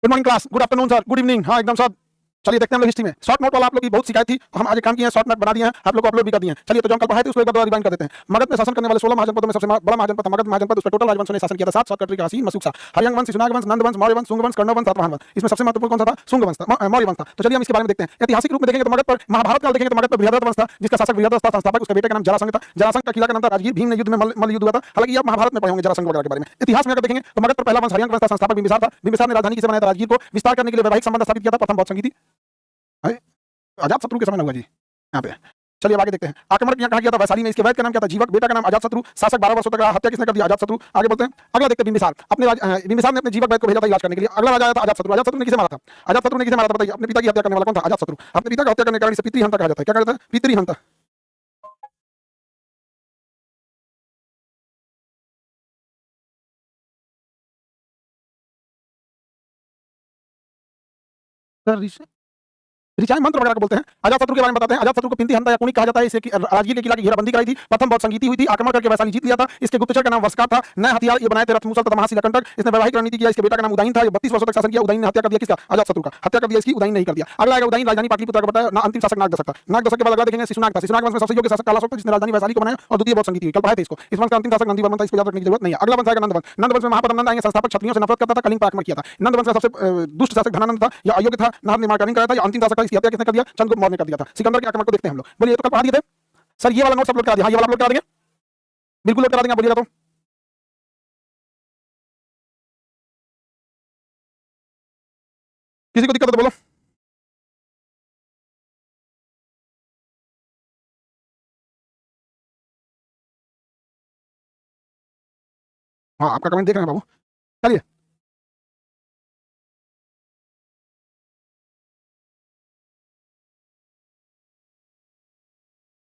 Good morning class, good afternoon sir, good evening. हाँ एकदम sir. चलिए देखते हैं हम लोग हिस्ट्री में शॉर्ट नोट वाला आप लोग की बहुत शिकायत थी, हम आज काम किए हैं, शॉर्ट नोट बना दिए हैं, आप लोग को अपलोड भी कर दिए हैं। चलिए तो जो हम कल पढ़ाए थे उसको एक बार रिवाइंड कर देते हैं। मगध में शासन करने वाले 16 महाजनपदों में सबसे बड़ा महाजनपद था मगध महाजनपद। उस पर टोटल राजवंशों ने शासन किया था 7 शॉर्टकट का हसीन मशूक हरियांग वंश, शिशुनाग वंश, नंद वंश, मौर्य वंश, सुंग वंश, कर्ण वंश, सातवाहन वंश। इसमें सबसे महत्वपूर्ण कौन सा था? सुंग वंश था, मौर्य वंश था। तो चलिए हम इसके बारे में देखते हैं। ऐतिहासिक रूप में देखेंगे तो मगध पर, महाभारत काल देखेंगे तो मगध पर बृहद्रथ वंश था, जिसका शासक बृहद्रथ था। संस्थापक उसके बेटे का नाम जरासंध था। जरासंध का किला का नाम था राजगीर। भीम ने युद्ध में मल्ल युद्ध हुआ था। हालांकि आप महाभारत में पढ़े होंगे जरासंध वगैरह के बारे में। इतिहास में अगर देखेंगे तो मगध पर पहला वंश हरियांग वंश था। संस्थापक बिंबिसार था। बिंबिसार ने राजधानी किसे बनाया था? राजगीर को। विस्तार करने के लिए वैवाहिक संबंध स्थापित किया था। प्रथम बौद्ध संगीति अजात शत्रु के समय में हुआ जी यहाँ पे। चलिए अब आगे देखते हैं। आक्रमण कहाँ किया था? वैशाली में। इसके वैद्य का नाम क्या था? जीवक। बेटा का नाम अजात शत्रु। शासक 12 वर्षों तक रहा। हत्या किसने कर दी? अजात शत्रु। आगे बढ़ते हैं। अगला देखते हैं बिंबिसार। बिंबिसार ने अपने जीवक वैद्य को भेजा था इलाज करने के लिए। अगला राजा आया था अजात शत्रु। अजात शत्रु ने किसे मारा था? अजात शत्रु ने किसे मारा था बताइए? अपने पिता की हत्या करने वाला कौन था? अजात शत्रु। अपने पिता की हत्या करने के कारण इसे पितृहंता कहा जाता है। क्या कहा जाता है? पितृहंता। ऋचाएं मंत्र वगैरह को बोलते हैं। अजातशत्रु के बारे में बताते हैं। अजातशत्रु को पिंती हंता या कुनिक कहा जाता है। इसे राजगीर के किला की घेराबंदी कराई थी। प्रथम बौद्ध संगीति हुई थी। आक्रमण करके वैशाली जीत लिया था। इसके गुप्तचर का नाम वस्कार था। नए हथियार ये बनाए थे, रथ मूसल तथा महाशिलाकंटक। इसने वैवाहिक रणनीति किया। इसके बेटा का नाम उदयन था। ये 32 वर्षों तक शासन किया। उदयन ने हत्या कर दिया किसका? अजातशत्रु का। हत्या कर दिया इसकी, उदयन नहीं कर दिया। अगला आएगा उदयन, राजधानी पाटलिपुत्र का बताया ना। अंतिम शासक नागदशक था। नागदशक के बाद अगला देखेंगे शिशुनाग था। शिशुनाग वंश में सबसे योग्य शासक कालाशोक था, जिसने राजधानी वैशाली को बनाया और द्वितीय बौद्ध संगीति हुई। कल पढ़ाए थे इसको। इस वंश का अंतिम शासक नंदीवर्मन था। इस पर याद रखने की जरूरत नहीं है। अगला वंश आएगा नंद वंश। नंद वंश में महापद्म नंद आएंगे। संस्थापक क्षत्रियों से नफरत करता था, कलिंग पर आक्रमण किया था। नंद वंश का सबसे दुष्ट शासक धनानंद था, या अयोग्य था, नहर निर्माण नहीं कराया था, या अंतिम शासक था। इसकी हत्या किसने कर दिया? चंद्रगुप्त मौर्य ने कर दिया था। सिकंदर के आक्रमण को देखते हैं हम लोग। बोलिए, तो कल पढ़ा दिए थे सर। ये वाला नोट अपलोड करा दिया? हाँ ये वाला अपलोड करा देंगे, बिल्कुल लोड करा देंगे। बोलिएगा तो किसी को दिक्कत है तो बोलो। हाँ आपका कमेंट देख रहे हैं बाबू। चलिए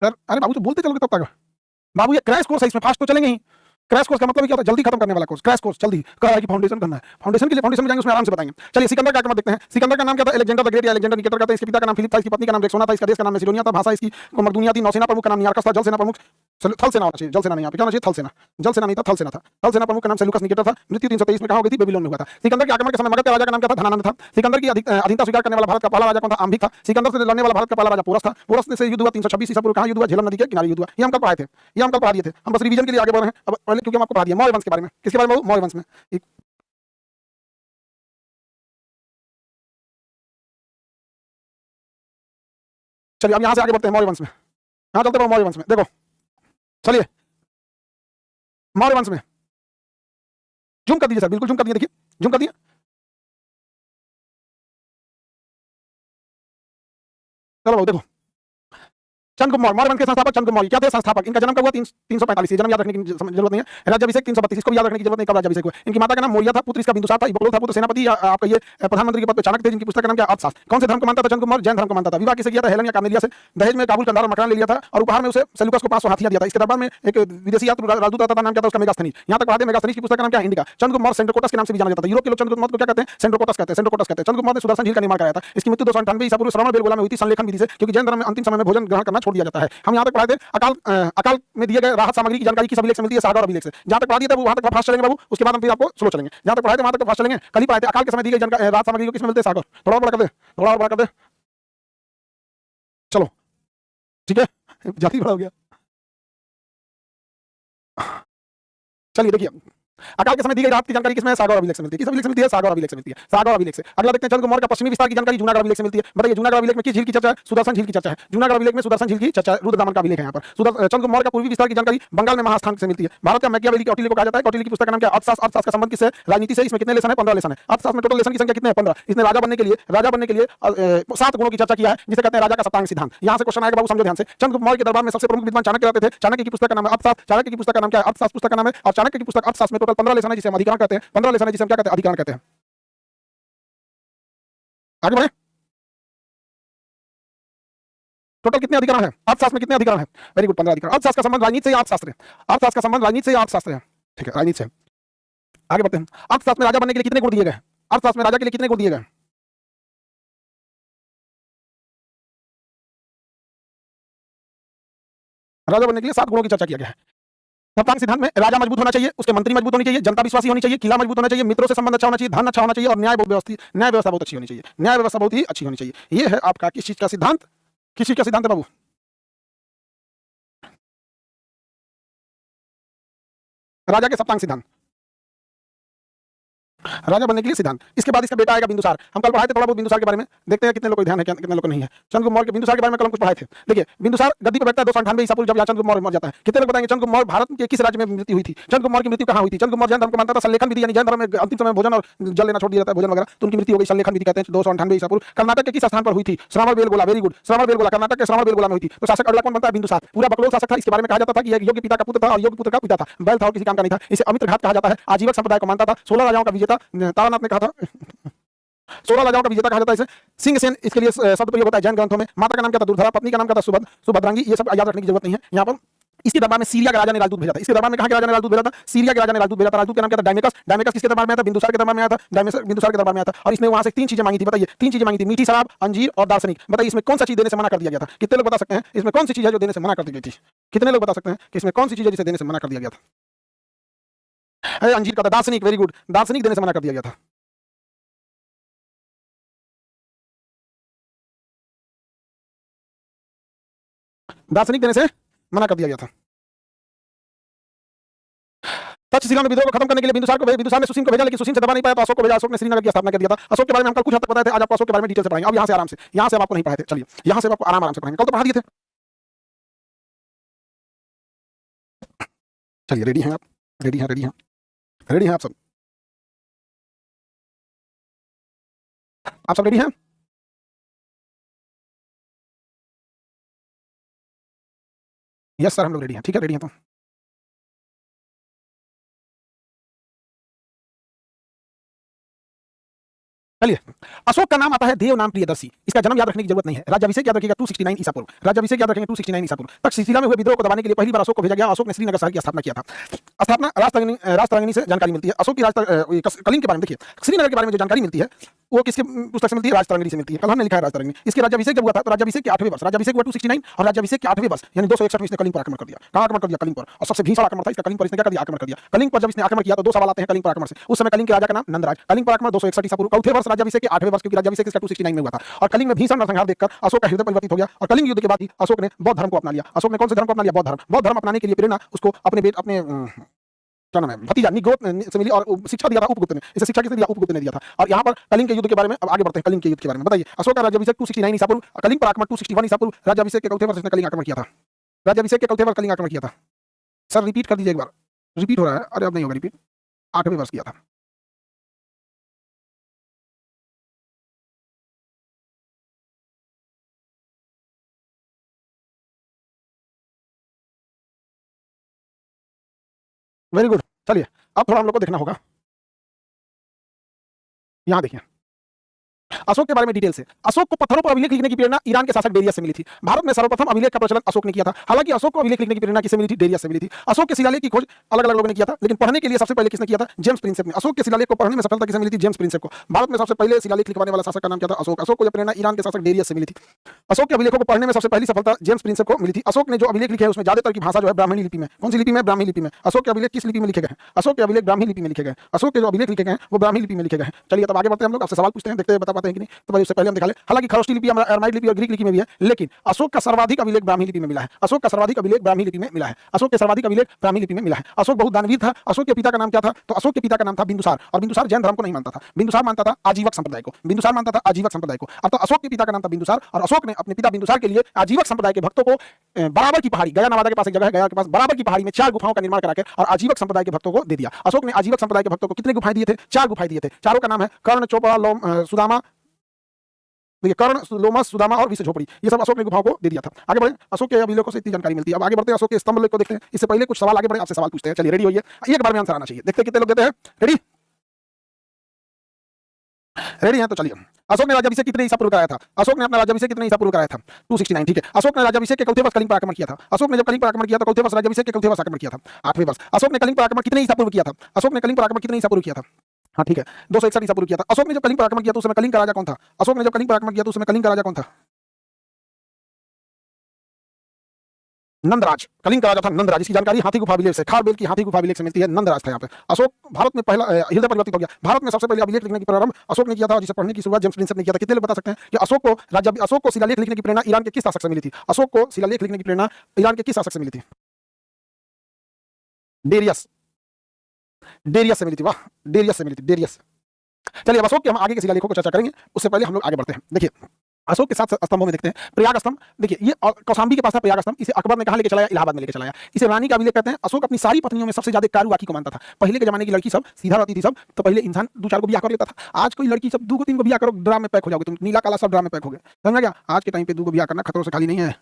सर। अरे बाबू तो बोलते चलोगे तब तक बाबू। ये क्रैश कोर्स है, इसमें फास्ट तो चलेंगे ही। क्रैश कोर्स का मतलब क्या होता है? जल्दी खत्म करने वाला कोर्स। क्रैश कोर्स जल्दी कह रहा है कि फाउंडेशन करना है। फाउंडेशन के लिए फाउंडेशन में जाएंगे, उसमें आराम से बताएंगे। चलिए सिकंदर का आक्रमण देखते हैं। सिकंदर का नाम क्या था? अलेक्जेंडर द ग्रेट या अलेक्जेंडर निकेटर कहते हैं। इसके पिता का नाम फिलिप था। इसकी पत्नी का नाम रेक्सोना था। इसका देश का नाम मैसिडोनिया था। भाषा इसकी मकदूनिया थी। नौसेना प्रमुख का नाम नियार्कस था। जल सेना प्रमुख थल सेना होना चाहिए। जल सेना नहीं, यहाँ पे क्या होना चाहिए? थल सेना। जल सेना नहीं था, थल सेना था। थल सेना प्रमुख का नाम सेलुकस निकेटर था। मृत्यु 323 में कहाँ हो गई थी? बेबीलोन में हुआ था। सिकंदर के आक्रमण के समय मगध के राजा का नाम क्या था? धनानंद था। सिकंदर की अधीनता स्वीकार करने वाला भारत का पहला राजा कौन था? आंभिक था। सिकंदर से लड़ने वाला भारत का पहला राजा पोरस था। पोरस से युद्ध हुआ 326 ईसा पूर्व। कहाँ युद्ध हुआ? झेलम नदी के किनारे युद्ध हुआ। ये हम कल पढ़ाए थे, ये हम कल पढ़ा दिए थे। हम बस रिवीजन के लिए आगे बढ़ रहे हैं अब पहले, क्योंकि हम आपको पढ़ा दिया मौर्य वंश के बारे में। किसके बारे में? मौर्य वंश में। चलिए अब यहाँ से आगे बढ़ते हैं मौर्य वंश में। यहाँ चलते हैं मौर्य वंश में। देखो चलिए मौर्य वंश में जूम कर दीजिए सर, बिल्कुल जूम कर दिए। देखिए जूम कर दिए। चलो बाबू देखो, चंद्रगुप्त मौर्य, मौर्य वंश के संस्थापक चंद्रगुप्त मौर्य क्या थे? संस्थापक। इनका जन्म कब हुआ? 345। जन्म याद रखने की जरूरत नहीं है। राज्याभिषेक 332, इसको भी याद रखने की जरूरत नहीं कब राज्याभिषेक हुआ। इनकी माता का नाम मौर्या था। पुत्र इसका बिंदुसार था। बकलोल था पुत्र सेनापति, या आप कहिए प्रधानमंत्री के पद पर चाणक्य थे, जिनकी पुस्तक का नाम क्या? अर्थशास्त्र। कौन से धर्म को मानता था चंद्रगुप्त मौर्य? जैन धर्म को मानता था। विवाह किसे किया था? हेलेन या कार्नेलिया से। दहेज में काबुल, कंधार और मकान ले लिया था, और उपहार में उसे सेलुकस को 500 हाथियां दिया था। इसके दरबार में एक विदेशी यात्री राजदूत आता था, नाम क्या था उसका? मेगास्थनीज। यहाँ तक पढ़ा दे। मेगास्थनीज की पुस्तक का नाम क्या? इंडिका। चंद्रगुप्त मौर्य सेंट्रोकोटस के नाम से भी जाना जाता था। यूरोप के लोग चंद्रगुप्त मौर्य को क्या कहते हैं? सेंट्रोकोटस कहते हैं। सेंट्रोकोटस कहते हैं। चंद्रगुप्त मौर्य ने सुदर्शन झील का निर्माण कराया था। इसकी मृत्यु 298 ईसा पूर्व श्रवण बेलगोला में हुई थी, संलेखन विधि से, क्योंकि जैन धर्म में अंतिम समय में भोजन ग्रहण करना छोड़ दिया जाता है। हम यहाँ तक पढ़ाए थे। अकाल में दिए गए राहत सामग्री की जानकारी किस अभिलेख से मिलती है? सागर अभिलेख से। जहां तक पढ़ा दिया था वहां तक फास्ट चलेंगे बाबू, उसके बाद हम फिर आपको स्लो चलेंगे। जहां तक पढ़ाए थे वहां तक फास्ट चलेंगे। कल ही पढ़ाए थे अकाल के समय दी गई जानकारी राहत सामग्री को किस में मिलते हैं? सागर। थोड़ा और बड़ा कर दे, थोड़ा और बड़ा कर दे। चलो ठीक है, ज्यादा ही बड़ा हो गया। चलिए देखिए, अकाल के समय दी गई राहत की जानकारी किसमें? सागर अभिलेख से मिलती है। किस अभिलेख से मिलती है? सागर अभिलेख से मिलती है। सागर अभिलेख से। अगला देखते हैं चंद्रगुप्त मौर्य का पश्चिमी विस्तार की जानकारी जूनागढ़ अभिलेख से मिलती है। बताइए जूनागढ़ अभिलेख में किस झील की चर्चा है? सुदर्शन झील की चर्चा है। जूनागढ़ अभिलेख में सुदर्शन झील की चर्चा है। रुद्रदामन का अभिलेख है यहाँ पर। चंद्रगुप्त मौर्य का पूर्वी विस्तार की जानकारी बंगाल में महास्थान से मिलती है। भारत का मैकियावेली कौटिल्य को कहा जाता है। कौटिल्य की पुस्तक का नाम क्या? अर्थशास्त्र। अर्थशास्त्र का संबंध किससे? राजनीति से। इसमें कितने लेसन है? 15 लेसन है। अर्थशास्त्र में टोटल लेसन की संख्या कितने हैं? 15। इसने राजा बनने के लिए 7 गुणों की चर्चा किया है, जिसे कहते हैं राजा का सप्तांग सिद्धांत। यहाँ से क्वेश्चन आएगा बाबू, समझो ध्यान से। चंद्रगुप्त मौर्य के दरबार में सबसे प्रमुख विद्वान चाणक्य रहते थे। चाणक्य की पुस्तक का नाम है अर्थशास्त्र। चाणक्य की पुस्तक का नाम क्या है? अर्थशास्त्र पुस्तक का नाम है। और चाणक्य की पुस्तक अर्थशास्त्र में टोटल 15 लेसन है, जिसे हम अधिकरण कहते हैं। 15 लेसन है, जिसे हम क्या कहते हैं? अधिकरण कहते हैं। आगे बढ़े। टोटल कितने अधिकरण है अर्थशास्त्र में? कितने अधिकरण है? वेरी गुड, 15 अधिकरण। अर्थशास्त्र का संबंध राजनीति से अर्थशास्त्र है। अर्थशास्त्र का संबंध राजनीति से अर्थशास्त्र है। ठीक है, राजनीति से। आगे बढ़ते हैं। अर्थशास्त्र में राजा बनने के लिए कितने गुण दिए गए? अर्थशास्त्र में राजा के लिए कितने गुण दिए गए? राजा बनने के लिए 7 गुणों की चर्चा किया गया है। सप्तांग सिद्धांत में राजा मजबूत होना चाहिए, उसके मंत्री मजबूत होनी चाहिए, जनता विश्वासी होनी चाहिए, किला मजबूत होना चाहिए, मित्रों से संबंध अच्छा होना चाहिए, धन अच्छा होना चाहिए और न्याय व्यवस्था बहुत अच्छी होनी चाहिए। न्याय व्यवस्था बहुत ही अच्छी होनी चाहिए। ये है आपका किस चीज का सिद्धांत? किस चीज का सिद्धांत है बाबू? राजा के सप्तांग सिद्धांत, राजा बनने के लिए सिद्धांत। इसके बाद इसका बेटा आएगा बिंदुसार। हम कल पढ़ाए थे थोड़ा बहुत बिंदुसार के बारे में, देखते हैं कितने लोग को ध्यान है, कितने लोग को नहीं है। चंद्रगुप्त मौर्य के बिंदुसार के बारे में कल हम कुछ पढ़ाए थे। देखिए बिंदुसार गद्दी पर बैठता है 298 ईसा पूर्व, जब चंद्रगुप्त मौर्य मर जाता है। कितने लोग बताएंगे चंद्रगुप्त मौर्य भारत के किस राज्य में मृत्यु हुई थी? चंद्रगुप्त मौर्य की मृत्यु कहाँ हुई थी? चंद्रगुप्त मौर्य जैन धर्म को मानता था, संलेखन विधि यानी जैन धर्म में अंतिम समय भोजन और जल लेना छोड़ दिया जाता है, भोजन वगैरह, तो उनकी मृत्यु हो गई। संलेखन विधि कहते हैं 298 ईसा पूर्व। कर्नाटक के किस स्थान पर हुई थी? श्रवण बेलगोला, वेरी गुड, श्रवण बेलगोला, कर्नाटक के श्रवण बेलगोला में हुई थी। तो शासक अगला कौन बनता है? बिंदुसार। पूरा बकलोल शासक था। इसके बारे में कहा जाता था कि एक योग्य पिता का पुत्र था और योग्य पुत्र का पिता था, बैल था और किसी काम का नहीं था। इसे अमित्रघात कहा जाता है। आजीवक संप्रदाय को मानता था, 16 राजाओं का विजेता, तारानाथ ने कहा था 16 राजाओं का विजेता कहा जाता है इसे। सिंह सेन इसके लिए शब्द प्रयोग होता है जैन ग्रंथों में। माता का नाम क्या था? दुर्धरा, पत्नी का नाम क्या था? सुभद्रांगी। ये सब याद रखने की जरूरत नहीं है यहाँ पर। इसके दरबार में सीरिया के राजा ने राजदूत भेजा था। इसके दरबार में कहाँ के राजा ने राजदूत भेजा था? सीरिया के राजा ने राजदूत भेजा था। राजदूत का नाम क्या था? डायमेकस। डायमेकस किसके दरबार में आया था? बिंदुसार के दरबार में आया था। बिंदुसार के दरबार में आया था और इसने वहां से 3 चीजें मांगी थी। बताइए 3 चीजें मांगी थी, मीठी शराब, अंजीर और दार्शनिक। बताइए इसमें कौन सा चीज देने से मना कर दिया गया था? कितने लोग बता सकते हैं इसमें कौन सी चीज है जो देने से मना कर दी गई थी? कितने लोग बता सकते हैं कि इसमें कौन सी चीज है जिसे देने से मना कर दिया गया था? अंजीर का था, दार्शनिक, वेरी गुड, दार्शनिक देने से मना कर दिया गया था। दार्शनिक देने से मना कर दिया गया था। तक्षशिला में विद्रोह को खत्म करने के लिए बिंदुसार ने सुसीम को भेजा, लेकिन सुसीम से दबा नहीं पाया तो अशोक को भेजा। अशोक ने श्रीनगर की स्थापना कर दिया था। अशोक के बारे में हम कल कुछ हद तक बताए थे, आज आपको अशोक के बारे में डिटेल से पढ़ाएंगे। अब यहाँ से आराम से, यहाँ से आपको नहीं पढ़ाए थे, चलिए यहाँ से आपको आराम से पढ़ाएंगे। कल तो पढ़ा दिए थे। चलिए रेडी हैं आप? रेडी हैं? रेडी हैं? रेडी हैं आप सब? आप सब रेडी हैं? यस सर, हम लोग रेडी हैं। ठीक है, रेडी हैं तो चलिए। अशोक का नाम आता है देव नाम प्रियदर्शी। इसका जन्म याद रखने की जरूरत नहीं है। राज्याभिषेक याद रखिएगा 269 ईसा पूर्व। राज्याभिषेक याद रखेंगे 269 ईसा पूर्व। तक्षशिला में हुए विद्रोह को दबाने के लिए पहली बार अशोक को भेजा गया। अशोक ने श्रीनगर शहर की स्थापना किया था। स्थापना राजतरंगिणी से जानकारी मिलती है। अशोक की कलिंग के बारे में देखिए, श्रीनगर के बारे में जो जानकारी मिलती है वो किसके पुस्तक से मिलती है? राजतरंगिणी से मिलती है। कल हमने लिखा है राजतरंगिणी। इसके राज्याभिषेक जब हुआ था तो राज्याभिषेक के 8वें वर्ष, राज्याभिषेक हुआ 269 और राज्याभिषेक के 8वें वर्ष यानी 261 में इसने कलिंग पर आक्रमण कर दिया। कहां आक्रमण कर दिया? कलिंग पर। और सबसे भीषण आक्रमण था इसका कलिंग पर। इसने क्या कर दिया? आक्रमण कर दिया। कलिंग पर जब इसने आक्रमण किया तो 2 सवाल आते हैं कलिंग पर आक्रमण से। उस समय कलिंग के राजा का नाम नंदराज। कलिंग पर आक्रमण 261 ईसा पूर्व, चौथे वर्ष राज्याभिषेक के 8वें वर्ष, क्योंकि राज्याभिषेक इसका 269 में हुआ था। और कलिंग में भीषण नरसंहार देखकर अशोक का हृदय परिवर्तित हो गया और कलिंग युद्ध के बाद ही अशोक ने बौद्ध धर्म को अपना लिया। अशोक ने कौन से धर्म को अपना लिया? बौद्ध धर्म। बौद्ध धर्म अपनाने के लिए प्रेरणा उसको अपने क्या नाम है, भतीजा निग्रोध से मिली और शिक्षा दिया था उपगुप्त ने। इसे शिक्षा किसने दिया? उपगुप्त ने दिया था। और यहाँ पर कलिंग के युद्ध के बारे में अब आगे बढ़ते हैं। कलिंग के युद्ध के बारे में बताइए। अशोक का राज्याभिषेक 269 ईसा पूर्व, कलिंग पर आक्रमण 261 ईसा पूर्व, राज्याभिषेक के चौथे वर्ष इसने कलिंग आक्रमण किया था। राज्याभिषेक के चौथे वर्ष कलिंग आक्रमण किया था। सर रिपीट कर दीजिए एक बार, रिपीट हो रहा है। अरे अब नहीं होगा रिपीट। 8वें वर्ष किया था। Very good. चलिए अब थोड़ा हम लोग को देखना होगा। यहाँ देखिए अशोक के बारे में डिटेल से। अशोक को पत्थरों पर अभिलेख लिखने की प्रेरणा ईरान के शासक डेरियस से मिली थी। भारत में सर्वप्रथम अभिलेख का प्रचलन अशोक ने किया था। हालांकि अशोक को अभिलेख लिखने की प्रेरणा किससे मिली थी? डेरियस से मिली थी। अशोक के शिलालेख की खोज अलग अलग लोगों ने किया था, लेकिन पढ़ने के लिए सबसे पहले किसने किया था? जेम्स प्रिंसेप ने। अशोक के शिलालेख को पढ़ने में सफलता किसे मिली थी? जेम्स प्रिंसेप को। भारत में सबसे पहले शिलालेख लिखवाने वाला शासक का नाम क्या था? अशोक। अशोक को यह प्रेरणा ईरान के शासक डेरियस से मिली थी। अशोक के अभिलेखों को पढ़ने में सबसे पहली सफलता जेम्स प्रिंसेप को मिली थी। अशोक ने जो अभिलेख लिखे हैं उसमें ज्यादातर की भाषा जो है ब्राह्मणी लिपि में। कौन सी लिपि में? ब्राह्मणी लिपि में। अशोक के अभिलेख किस लिपि में लिखे गए हैं? अशोक के अभिलेख ब्राह्मणी लिपि में लिखे गए। अशोक के जो अभिलेख लिखे गए हैं वो ब्राह्मणी लिपि में लिखे गए हैं। चलिए तब आगे बढ़ते हैं हम लोग। आपसे सवाल पूछते हैं, देखते हैं बता पाते हैं कि नहीं। तो उससे पहले हम दिखा लें, हालांकि खरोष्टी लिपि, अरामाइक लिपि और ग्रीक लिपि में भी है, लेकिन अशोक का सर्वाधिक अभिलेख ब्राह्मी लिपि में मिला है। अशोक का सर्वाधिक अभिलेख ब्राह्मी लिपि में मिला है। अशोक के सर्वाधिक अभिलेख ब्राह्मी लिपि में मिला है। अशोक बहुत दानवीर था। अशोक के पिता का नाम क्या था? तो अशोक के पिता का नाम था बिंदुसार। और बिंदुसार जैन धर्म को नहीं मानता था, बिंदुसार मानता था आजीवक संप्रदाय को। बिंदुसार मानता था आजीवक संप्रदाय को। अब तो अशोक के पिता का नाम था बिंदुसार और अशोक ने अपने पिता बिंदुसार के लिए आजीवक संप्रदाय के भक्तों को बराबर की पहाड़ी, गया नवादा के पास एक जगह है, गया के पास बराबर की पहाड़ी में 4 गुफाओं का निर्माण कराकर और आजीवक संप्रदाय के भक्तों को दे दिया। अशोक ने आजीवक संप्रदाय के भक्तों को कितने गुफाएं दिए थे? 4 गुफाएं दिए थे। चारों का नाम है कर्ण, चोपड़ा, सुदामा, देखिए कर्ण, लोमस, सुदामा और विष झोपड़ी, ये सब अशोक ने गुफाओं को दे दिया था। आगे बढ़े, अशोक के अभिलेखों से इतनी जानकारी मिलती है। अब आगे बढ़ते हैं, अशोक के स्तंभ लेख को देखते हैं। इससे पहले कुछ सवाल आगे बढ़े, आपसे सवाल पूछते हैं। चलिए रेडी होइए, एक बार में आंसर आना चाहिए। देखते हैं कितने लोग देते हैं। रेडी? रेडी हैं तो चलिए। अशोक ने राज्याभिषेक कितने ईसा पूर्व कराया था? अशोक ने अपना राज्याभिषेक कितने ईसा पूर्व कराया था? 269, ठीक है। अशोक ने राज्याभिषेक के चौथे वर्ष कलिंग पर आक्रमण किया था। अशोक ने जब कलिंग पर आक्रमण किया तो चौथे वर्ष, राज्याभिषेक के चौथे वर्ष आक्रमण किया था 8वें वर्ष। अशोक ने कलिंग पर आक्रमण कितने ईसा पूर्व किया था? अशोक ने कलिंग पर आक्रमण कितने ईसा पूर्व किया था? हाँ ठीक है, 261 ईसा पूर्व किया था। अशोक ने जब कलिंग पर आक्रमण किया तो उस समय कलिंग का राजा कौन था? अशोक ने जब कलिंग पर आक्रमण किया तो उस समय कलिंग का राजा कौन था? नंदराज, कलिंग का राजा था नंदराज। इसकी जानकारी हाथी गुफा अभिलेख से, खारबेल की हाथी गुफा अभिलेख से मिलती है। नंदराज था यहाँ पे। अशोक भारत में पहला हृदय परिवर्तित हो गया। भारत में सबसे पहले अभिलेख लिखने की प्रारंभ अशोक ने किया था, जिसे पढ़ने की शुरुआत जेम्स प्रिंसेप ने किया था। कितने लोग बता सकते हैं कि अशोक को शिलालेख लिखने की प्रेरणा ईरान के किस शासक से मिली थी? अशोक को शिलालेख लिखने की प्रेरणा ईरान के किस शासक से मिली थी? डेरियस, डेरियस से मिली थी। वाह, डेरियस से मिली थी, डेरियस। चलिए अब अशोक के हम आगे के शिलालेखों को चर्चा करेंगे, उससे पहले हम लोग आगे बढ़ते हैं। देखिए अशोक के 7 स्तंभों में देखते हैं प्रयाग स्तंभ। देखिए ये कौशाम्बी के पास था प्रयाग स्तंभ। इसे अकबर ने कहां लेके चलाया? इलाहाबाद में लेके चलाया। इसे रानी का अभिलेख कहते हैं। अशोक अपनी सारी पत्नियों में सबसे ज्यादा कारुआकी को मानता था। पहले के जमाने की लड़की सब सीधा रहती थी सब, तो पहले इंसान 2-4 को ब्याह कर लेता था। आज कोई लड़की सब 2 को 3 को ब्याह करो, ड्राम में पैक हो जाओगे तुम, नीला काला सब ड्राम में पैक हो गए। समझ गया? आज के टाइम पे 2 को ब्याह करना खतरों से खाली नहीं है।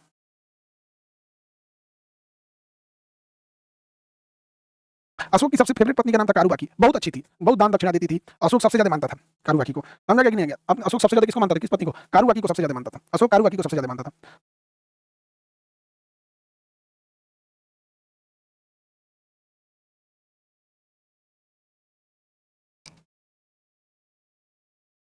अशोक की सबसे फेवरेट पत्नी का नाम था कारुबाकी। बहुत अच्छी थी, बहुत दान दक्षिणा देती थी। अशोक सबसे ज्यादा मानता था कारुबाकी को। समझा गया कि नहीं गया? अब अशोक सबसे ज्यादा किसको मानता था? किस पत्नी को? कारुबाकी को सबसे ज्यादा मानता था। अशोक कारुबाकी को सबसे ज्यादा मानता था।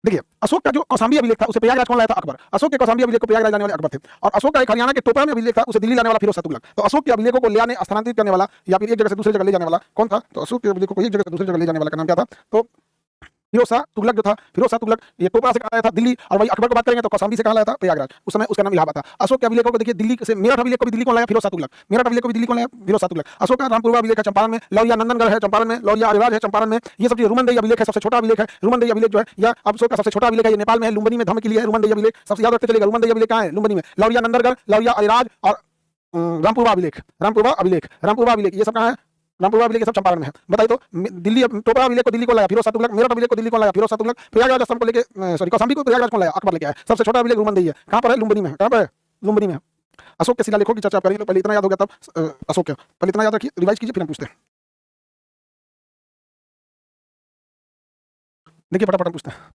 देखिए अशोक का जो कौशाम्बी अभिलेख था उसे प्रयागराज कौन लाया था? अकबर। अशोक के कौशाम्बी अभिलेख को प्रयागराज लाने वाले अकबर थे। और अशोक का एक हरियाणा के टोपरा में अभिलेख था, उसे दिल्ली लाने वाला फिरोज शाह तुगलक। तो अशोक के अभिलेखों को ले आने स्थानांतरित करने वाला या फिर एक जगह से दूसरी जगह ले जाने वाला कौन था? तो अशोक के अभिलेखों को एक जगह से दूसरी जगह ले जाने वाला का नाम क्या था? तो फिरोज शाह तुगलक जो था, फिरोज शाह तुगलक ये टोपरा से कहा आया था दिल्ली। और वही अकबर को बात करेंगे तो कौशाम्बी से कहा लाया था प्रयागराज। उस समय उसका नाम इलाहाबाद था। अशोक के अभिलेखों को देखिए दिल्ली से मेरठ अभिलेख को भी दिल्ली कौन लाया? फिरोज शाह तुगलक। मेरठ अभिलेख को भी दिल्ली कौन लाया? फिरोज शाह तुगलक। अशोक का रामपुरवा अभिलेख है चंपारण में, लौरिया नंदनगढ़ है चंपारण में, लौरिया अरेराज है चंपारण में। ये सब रुमनदेही अभिलेख है, सबसे छोटा अभिलेख है। रुमनदेही अभिलेख जो है या अशोक का सबसे छोटा अभिलेख है, ये नेपाल में है, लुम्बिनी में धर्म के लिए है रुमनदेही अभिलेख। सबसे याद रखते चलेगा रुमनदेही अभिलेख कहाँ है? लुम्बिनी में। लौरिया नंदनगढ़, लौरिया अरेराज और रामपुरवा अभिलेख, रामपुरवा अभिलेख, रामपुरवा अभिलेख ये सब कहाँ है? रामपुरवा अभिलेख सब चंपारण में है। बताइए तो दिल्ली टोपरा अभिलेख को दिल्ली को लाया फिरोज शाह तुगलक, मेरठ अभिलेख को दिल्ली को लाया फिरोज शाह तुगलक, प्रयागराज स्तंभ को लेके सॉरी कौशाम्बी को प्रयागराज को लाया अकबर लेके आया। सबसे छोटा अभिलेख रुमनदेही है। कहाँ पर है? लुम्बिनी में। कहाँ पर है? लुम्बिनी में। अशोक के शिलालेखों की चर्चा करेंगे तो पहले इतना याद हो गया, तब अशोक के पहले इतना याद रखिए, रिवाइज कीजिए, फिर हम पूछते हैं। देखिए फटाफट हम पूछते हैं।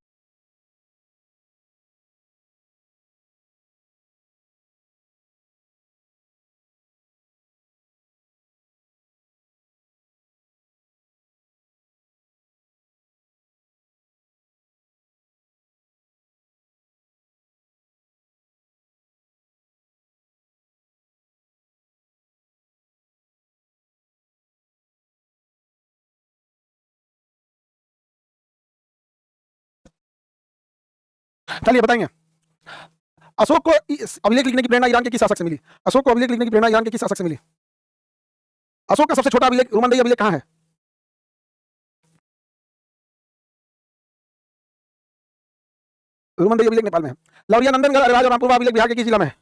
चलिए बताएंगे अशोक को अभिलेख लिखने की प्रेरणा ईरान के किस शासक से मिली? अशोक को अभिलेख लिखने की प्रेरणा ईरान के किस शासक से मिली? अशोक का सबसे छोटा अभिलेख रुमनदेही अभिलेख कहाँ है? रुमनदेही अभिलेख नेपाल में है। लौरिया नंदनगढ़ अरेराज और रामपुरवा अभिलेख बिहार के किस जिला में है?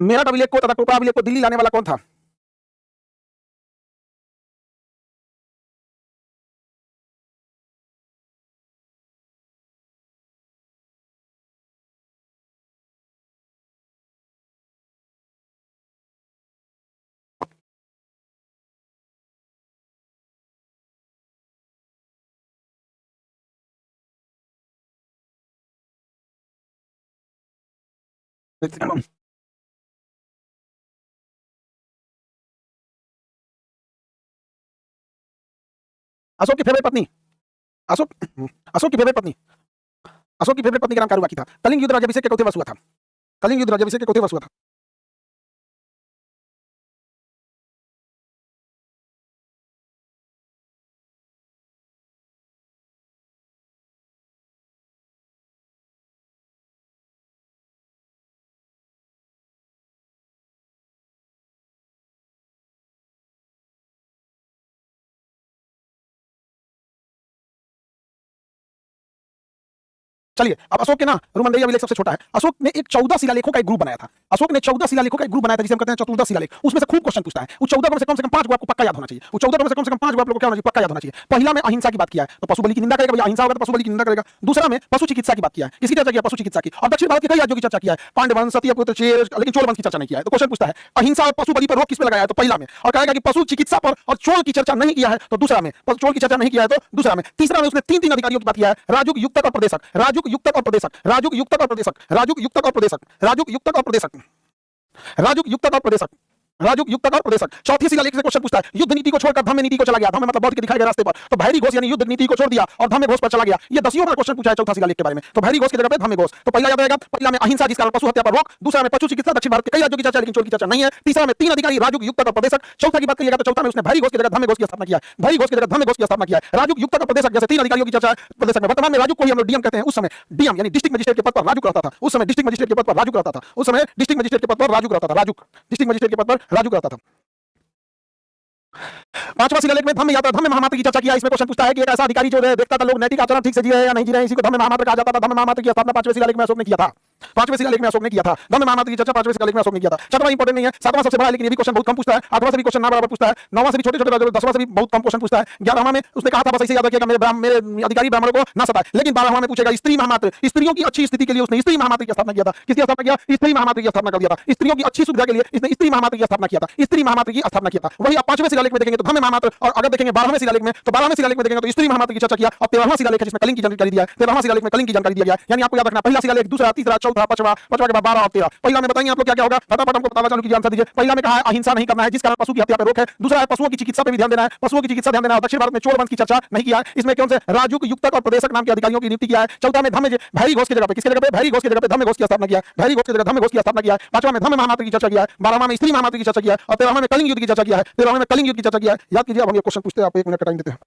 मेरठ अभिलेख को तथा टोपरा अभिलेख को दिल्ली लाने वाला कौन था? अशोक की फेवरेट पत्नी, अशोक अशोक की फेवरेट पत्नी, अशोक की फेवरेट पत्नी का नाम कारुबाकी था। कलिंग युद्ध राज्याभिषेक के चौथे वर्ष हुआ था। कलिंग युद्ध राज्याभिषेक के चौथे वर्ष हुआ था। चलिए अब अशोक के ना रुमनदेही अभिलेख सबसे छोटा है। अशोक ने एक 14 शिलालेखों का एक ग्रुप बनाया था। अशोक ने 14 शिलालेखों का एक ग्रुप बनाया था जिसे हम कहते हैं चतुर्दश शिलालेख। उसमें से खूब क्वेश्चन पूछता है। उस 14 में से कम 5 को आपको पक्का याद होना चाहिए। उस 14 में से कम 5 को आप लोगों को क्या होना चाहिए? पक्का याद होना चाहिए। पहला में अहिंसा की बात किया है तो पशु बलि की निंदा करेगा, भैया अहिंसा होगा तो पशु बलि की निंदा करेगा। दूसरा में पशु चिकित्सा की बात किया है। किसकी चर्चा किया? पशु चिकित्सा की। और दक्षिण भारत के कई राज्यों की चर्चा किया है, पांड्य वंश, सतीय पुत्र, चेर, लेकिन चोल वंश की चर्चा नहीं किया है। तो क्वेश्चन पूछता है अहिंसा और पशु बलि पर रोक किस पे लगाया है? तो पहला में। और कहेगा कि पशु चिकित्सा पर और चोल की चर्चा नहीं किया है तो दूसरा में। चोल की चर्चा नहीं किया है तो दूसरा में। तीसरा में उसने 3 अधिकारियों की बात किया है, राजुक, युक्तक और प्रदेशक, राजुक, युक्तक और प्रदेशक, राजुक, युक्तक और प्रदेशक, राजुक, युक्तक और प्रदेशक, राजुक, युक्तक और प्रदेशक, राजुक, युक्तक और प्रदेशक। राजूक, युक्तक और प्रदेशक। चौथी शिलालेख से क्वेश्चन पूछता है, युद्ध नीति को छोड़कर धम्म नीति को चला गया। धम्म मतलब बौद्ध के दिखाए गए रास्ते पर, तो भैरी घोष यानी युद्ध नीति को छोड़ दिया और धम्म घोष पर चला गया। ये 10 बार क्वेश्चन पूछा है चौथा शिलालेख के बारे में। तो भैरी घोष की जगह पे धम्म घोष। तो पहला याद रहेगा, पहला में अहिंसा जिसका पशु हत्या पर रोक, दूसरा में पशु चिकित्सा, दक्षिण भारत के कई राज्यों की चर्चा लेकिन चोर की चर्चा नहीं है, तीसरा में 3 अधिकारी राजूक, युक्तक और प्रदेशक। चौथा की बात करिएगा तो चौथा में उसने भैरी घोष की जगह धम्म घोष की स्थापना किया है। भैरी घोष की जगह धम्म घोष की स्थापना किया है। राजूक, युक्तक और प्रदेशक जैसे 3 अधिकारियों की चर्चा है प्रदेशक में। वर्तमान में राजूक को ही हम लोग डीएम कहते हैं। उस समय डीएम यानी डिस्ट्रिक्ट मजिस्ट्रेट के पद पर राजूक रहता था। उस समय डिस्ट्रिक्ट मजिस्ट्रेट के पद पर राजूक रहता था। उस समय डिस्ट्रिक्ट मजिस्ट्रेट के पद पर राजूक रहता था। राजूक डिस्ट्रिक्ट मजिस्ट्रेट के पद पर राजूक रहता था। पांचवा शिलालेख में धम्म यात्रा, धम्म महामात्र की चर्चा किया। इसमें क्वेश्चन पूछता है कि एक ऐसा अधिकारी जो देखता था लोग नैतिक आचरण ठीक से जी रहे हैं या नहीं जी रहे हैं, इसी को धम्म महामात्र कहा जाता था। धम्म महामात्र की स्थापना पांचवें शिलालेख में अशोक ने किया था। पांचवें शिलालेख में अशोक ने किया था। धम्म महामात्र की चर्चा पांचवें शिलालेख में अशोक ने किया था। छठवां इंपॉर्टेंट नहीं है, सातवां सबसे बड़ा, लेकिन ये भी क्वेश्चन बहुत कम पूछता है। आठवां से भी क्वेश्चन ना बराबर पूछता है, नौवां से भी छोटे छोटे, 10वां से भी बहुत कम क्वेश्चन पूछता है। 11वां में उसने कहा था बस ऐसे याद रखिएगा मेरे अधिकारी ब्राह्मणों को ना सताए। लेकिन 12वां में पूछेगा स्त्री महामात्र, स्त्रियों की अच्छी स्थिति के लिए उसने स्त्री महामात्र की स्थापना किया था। किसकी स्थापना किया? स्त्री महामात्र की स्थापना कर दिया था। स्त्रियों की अच्छी सुविधा के लिए इसने स्त्री महामात्र की स्थापना किया था। स्त्री महामात्र की स्थापना किया था। वही आप पांचवें शिलालेख में देखेंगे तो धम्म महामात्र, और अगर देखेंगे 12वें शिलालेख में तो 12वें शिलालेख में देखेंगे तो स्त्री महामात्र की चर्चा किया। और 13वां शिलालेख है जिसमें कलिंग की जानकारी दिया है। 13वां शिलालेख में कलिंग की जानकारी दिया गया है। यानी आपको याद रखना, पहला शिलालेख, दूसरा, तीसरा, चौथा, पांचवा, पांचवा के बाद 12 और 13। पहला में बताइए आप लोग क्या क्या होगा, फटाफट हमको बताना चालू कीजिए, आंसर दीजिए। पहला में कहा है अहिंसा नहीं करना है जिस कारण पशु की हत्या पर रोक है। दूसरा है पशुओं की चिकित्सा पे भी ध्यान देना है, पशुओं की चिकित्सा ध्यान देना है। दक्षिण भारत में चोर वंश की चर्चा नहीं किया है। इसमें कौन से राजूक, युक्तक और प्रदेशक नाम के अधिकारियों की नियुक्ति किया है। चौथा में धम्म भैरी घोष की जगह पे, किसकी जगह पे? भैरी घोष की जगह पे धम्म घोष की स्थापना किया है। भैरी घोष की जगह धम्म घोष की स्थापना किया है। पांचवा में धम्म महामात्र की चर्चा किया है। 12वां में स्त्री महामात्र की चर्चा किया है। और 13वां में कलिंग युद्ध की चर्चा किया है। 13वां में कलिंग युद्ध की चर्चा किया है। याद कीजिए। अब हम ये क्वेश्चन पूछते हैं, आपको 1 मिनट का टाइम देते हैं।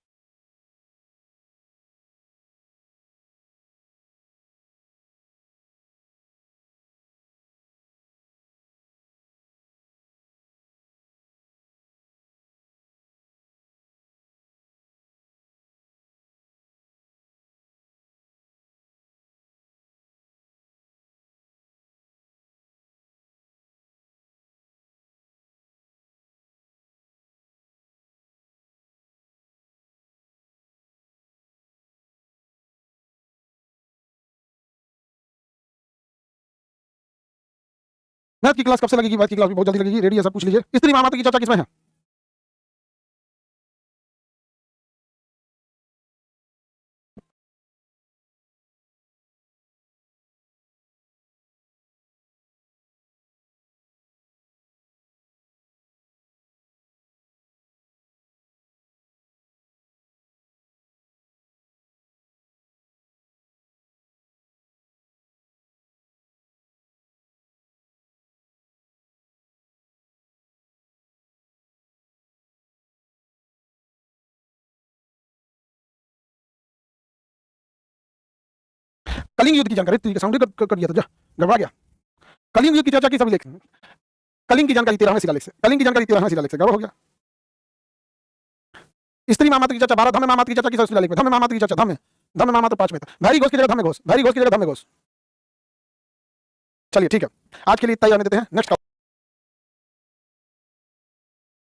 मैथ की क्लास कब से लगेगी? मैथ की क्लास भी बहुत जल्दी लगेगी। रेडी है सब? पूछ लीजिए। स्त्री महामात्र की चर्चा किसमें है? कलिंग युद्ध की जानकारी साउंड कर दिया था, जा गड़बड़ा गया। कलिंग युद्ध की चर्चा की सभी लेख, कलिंग की जानकारी 13वें शिलालेख से, कलिंग की जानकारी 13वें शिलालेख से गड़बड़ हो गया। स्त्री महामात्र की चर्चा 12, धम्म महामात्र की चर्चा किस शिलालेख में? धम्म महामात्र की चर्चा धम्म महामात्र 5 में था। भैरी घोष की जगह धम्म घोष, भैरी घोष की जगह धम्म घोष। चलिए ठीक है, आज के लिए इतना ही रहने देते हैं। नेक्स्ट